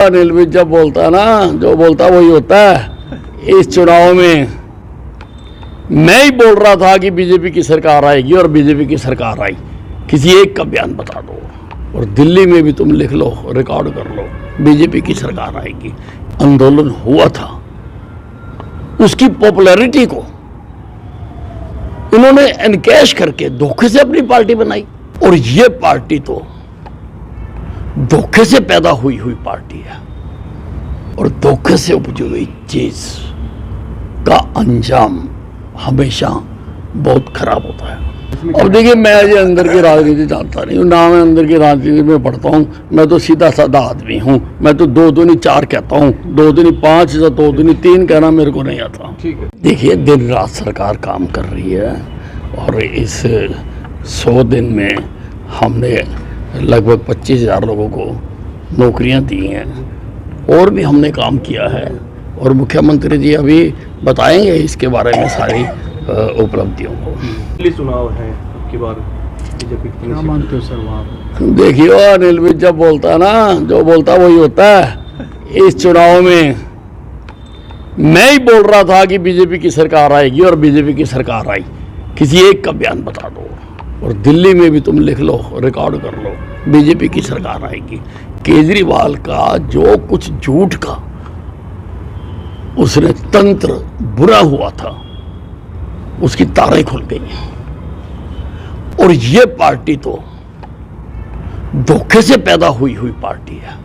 अनिल भी जब बोलता है ना, जो बोलता वही होता है। इस चुनाव में मैं ही बोल रहा था कि बीजेपी की सरकार आएगी और बीजेपी की सरकार आई। किसी एक का बयान बता दो और दिल्ली में भी तुम लिख लो, रिकॉर्ड कर लो, बीजेपी की सरकार आएगी। आंदोलन हुआ था, उसकी पॉपुलैरिटी को इन्होंने एनकैश करके धोखे से अपनी पार्टी बनाई। और ये पार्टी तो धोखे से पैदा हुई पार्टी है और धोखे से उपजी हुई चीज का अंजाम हमेशा बहुत खराब होता है। अब देखिए, मैं ये अंदर की राजनीति जानता नहीं हूँ ना, मैं अंदर की राजनीति में पढ़ता हूँ। मैं तो सीधा साधा आदमी हूँ। मैं तो 2 दूनी 4 कहता हूँ, 2 दूनी 5 या 2 दूनी 3 कहना मेरे को नहीं आता। देखिए, दिन रात सरकार काम कर रही है और इस 100 दिन में हमने लगभग 25,000 लोगों को नौकरियां दी हैं और भी हमने काम किया है। और मुख्यमंत्री जी अभी बताएंगे इसके बारे में सारी उपलब्धियों को। चुनाव है आपकी बार बीजेपी, क्या मानते हो सर वहाँ? देखिए, अनिल भी जब बोलता है ना, जो बोलता वही होता है। इस चुनाव में मैं ही बोल रहा था कि बीजेपी की सरकार आएगी और बीजेपी की सरकार आई। किसी एक का बयान बता दो और दिल्ली में भी तुम लिख लो, रिकॉर्ड कर लो, बीजेपी की सरकार आएगी। केजरीवाल का जो कुछ झूठ का उसने तंत्र बुरा हुआ था, उसकी तारें खुल गई। और ये पार्टी तो धोखे से पैदा हुई पार्टी है।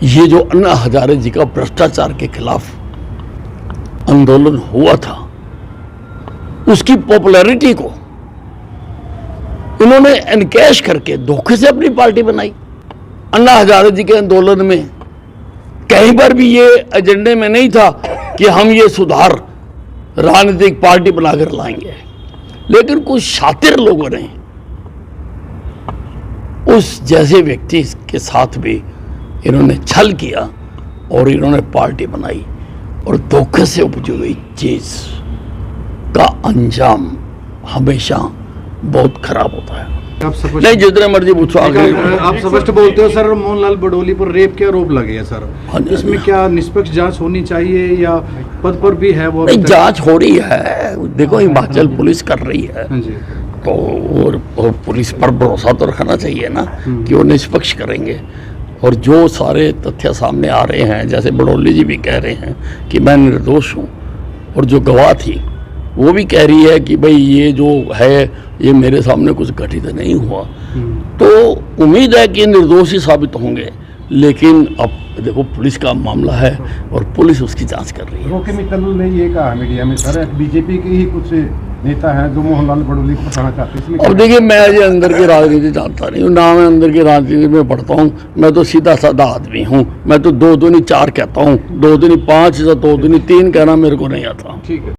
ये जो अन्ना हजारे जी का भ्रष्टाचार के खिलाफ आंदोलन हुआ था, उसकी पॉपुलैरिटी को इन्होंने एनकैश करके धोखे से अपनी पार्टी बनाई। अन्ना हजारे जी के आंदोलन में कहीं पर भी ये एजेंडे में नहीं था कि हम ये सुधार राजनीतिक पार्टी बनाकर लाएंगे, लेकिन कुछ शातिर लोगों ने उस जैसे व्यक्ति के साथ भी इन्होंने छल किया और इन्होंने पार्टी बनाई। और धोखे से उपजी हुई चीज का अंजाम हमेशा बहुत खराब होता है। आप नहीं, जितने मर्जी पूछो आगे। आप स्पष्ट बोलते हो सर, मोहनलाल बडोली पर रेप के आरोप लगे हैं सर। हाँ, इसमें क्या निष्पक्ष जांच होनी चाहिए या पद पर भी है वो? नहीं, जांच हो रही है। देखो, हिमाचल पुलिस कर रही है तो और पुलिस पर भरोसा तो रखना चाहिए ना कि वो निष्पक्ष करेंगे। और जो सारे तथ्य सामने आ रहे हैं, जैसे बडोली जी भी कह रहे हैं कि मैं निर्दोष हूँ, और जो गवाह थी वो भी कह रही है कि भाई ये जो है ये मेरे सामने कुछ घटित नहीं हुआ, तो उम्मीद है कि निर्दोष ही साबित होंगे। लेकिन अब देखो, पुलिस का मामला है और पुलिस उसकी जांच कर रही है। रोके मित्तल ने ये कहा मीडिया में सर, बीजेपी के ही कुछ नेता हैं जो मोहनलाल बडोली को फंसाना चाहते हैं। अब देखिए, मैं ये अंदर की राजनीति जानता नहीं हूँ ना, मैं अंदर की राजनीति में पढ़ता हूँ। मैं तो सीधा साधा आदमी हूँ। मैं तो 2 दूनी 4 कहता हूँ, 2 दूनी 5 या 2 दूनी 3 कहना मेरे को नहीं आता। ठीक है।